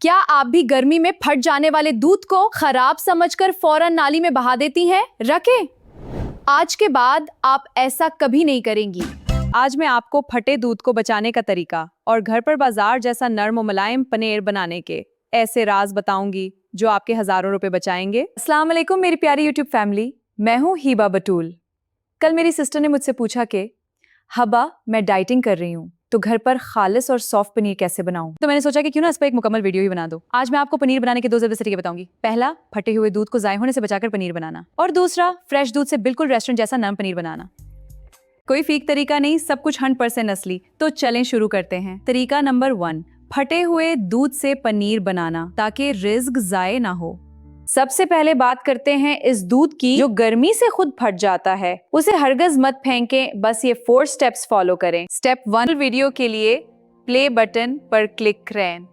क्या आप भी गर्मी में फट जाने वाले दूध को खराब समझकर फौरन नाली में बहा देती हैं? रखें। आज के बाद आप ऐसा कभी नहीं करेंगी। आज मैं आपको फटे दूध को बचाने का तरीका और घर पर बाजार जैसा नर्म और मुलायम पनीर बनाने के ऐसे राज बताऊंगी जो आपके हजारों रुपए बचाएंगे। अस्सलाम वालेकुम मेरी प्यारी यूट्यूब फैमिली, मैं हूँ हीबा बटूल। कल मेरी सिस्टर ने मुझसे पूछा कि हबा मैं डाइटिंग कर रही हूँ तो घर पर खालिस और सॉफ्ट पनीर कैसे बनाऊं। तो मैंने सोचा कि क्यों ना इस पर एक मुकम्मल वीडियो ही बना दो। आज मैं आपको पनीर बनाने के दो जबरदस्त तरीके बताऊंगी। पहला, फटे हुए दूध को ज़ाय होने से बचाकर पनीर बनाना, और दूसरा, फ्रेश दूध से बिल्कुल रेस्टोरेंट जैसा नरम पनीर बनाना। कोई फेक तरीका नहीं, सब कुछ 100% असली। तो चलें शुरू करते हैं। तरीका नंबर 1, फटे हुए दूध से पनीर बनाना ताकि रिज्क ज़ाय ना हो। सबसे पहले बात करते हैं इस दूध की जो गर्मी से खुद फट जाता है। उसे हरगज मत फेंकें, बस ये 4 स्टेप्स फॉलो करें। स्टेप 1 वीडियो के लिए प्ले बटन पर क्लिक करें।